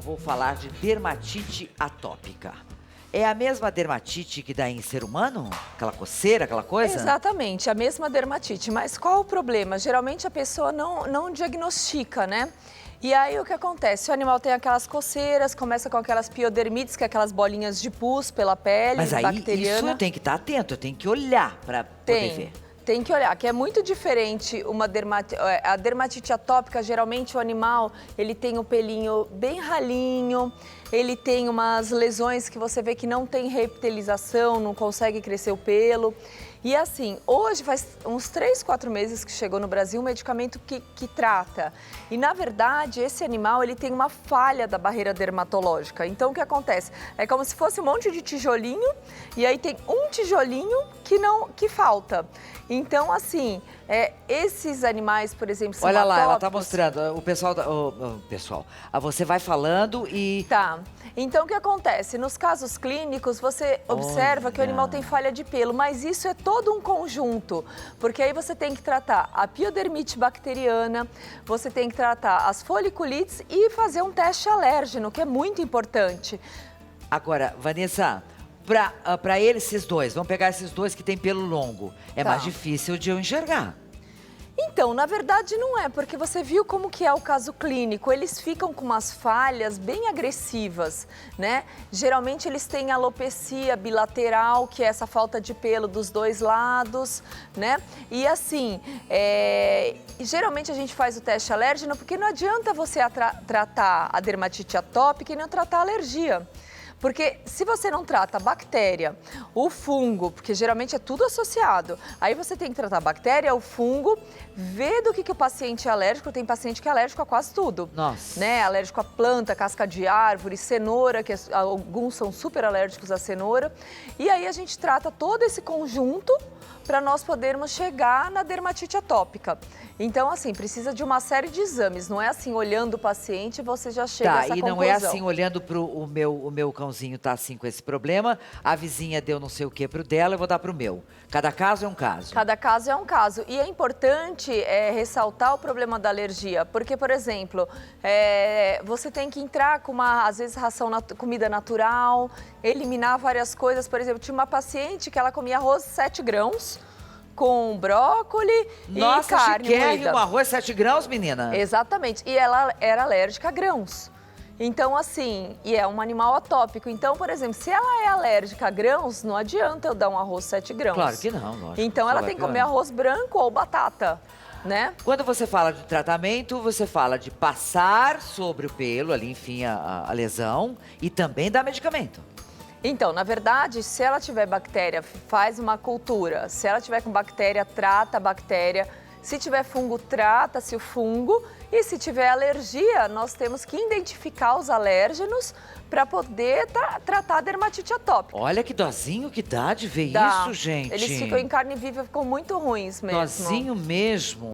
Vou falar de dermatite atópica. É a mesma dermatite que dá em ser humano? Aquela coceira, aquela coisa? Exatamente, a mesma dermatite. Mas qual o problema? Geralmente a pessoa não diagnostica, né? E aí o que acontece? O animal tem aquelas coceiras, começa com aquelas piodermites, que é aquelas bolinhas de pus pela pele, Mas aí bacteriana. isso eu tenho que estar atento, eu tenho que olhar para poder ver. Tem que olhar, que é muito diferente a dermatite atópica. Geralmente o animal, ele tem o pelinho bem ralinho, ele tem umas lesões que você vê que não tem reptilização, não consegue crescer o pelo. E assim, hoje faz uns 3, 4 meses que chegou no Brasil um medicamento que trata. E na verdade, esse animal, ele tem uma falha da barreira dermatológica. Então o que acontece? É como se fosse um monte de tijolinho e aí tem um tijolinho que falta. Então, assim, esses animais, por exemplo, são Olha lá, ela atópicos. tá mostrando, o pessoal, você vai falando e... Tá. Então, o que acontece? Nos casos clínicos, você observa que o animal tem falha de pelo, mas isso é todo um conjunto, porque aí você tem que tratar a piodermite bacteriana, você tem que tratar as foliculites e fazer um teste alérgeno, que é muito importante. Agora, Vanessa, para esses dois, vamos pegar esses dois que tem pelo longo, é Tá. mais difícil de eu enxergar. Então, na verdade não é, porque você viu como que é o caso clínico, eles ficam com umas falhas bem agressivas, né? Geralmente eles têm alopecia bilateral, que é essa falta de pelo dos dois lados, né? E assim, geralmente a gente faz o teste alérgeno porque não adianta você tratar a dermatite atópica e não tratar a alergia. Porque se você não trata a bactéria, o fungo, porque geralmente é tudo associado, aí você tem que tratar a bactéria, o fungo, ver do que o paciente é alérgico. Tem paciente que é alérgico a quase tudo. Nossa. Né? Alérgico a planta, casca de árvore, cenoura, que alguns são super alérgicos à cenoura. E aí a gente trata todo esse conjunto para nós podermos chegar na dermatite atópica. Então, assim, precisa de uma série de exames. Não é assim, olhando o paciente, você já chega a essa conclusão. Tá, e não é assim, olhando pro o meu cãozinho tá assim com esse problema, a vizinha deu não sei o que pro dela, eu vou dar pro meu. Cada caso é um caso. Cada caso é um caso. E é importante ressaltar o problema da alergia, porque, por exemplo, você tem que entrar com uma, às vezes, comida natural, eliminar várias coisas. Por exemplo, tinha uma paciente que ela comia arroz 7 grãos, com brócolis e carne moída. Um arroz 7 grãos, menina? Exatamente. E ela era alérgica a grãos. Então, assim, e é um animal atópico. Então, por exemplo, se ela é alérgica a grãos, não adianta eu dar um arroz 7 grãos. Claro que não, lógico. Então, ela tem que comer arroz branco ou batata, né? Quando você fala de tratamento, você fala de passar sobre o pelo, ali, enfim, a lesão, e também dar medicamento. Então, na verdade, se ela tiver bactéria, faz uma cultura. Se ela tiver com bactéria, trata a bactéria. Se tiver fungo, trata-se o fungo. E se tiver alergia, nós temos que identificar os alérgenos para poder tratar a dermatite atópica. Olha que dozinho que dá de ver Dá. isso, gente. Eles ficam em carne viva, ficam muito ruins mesmo. Dozinho mesmo.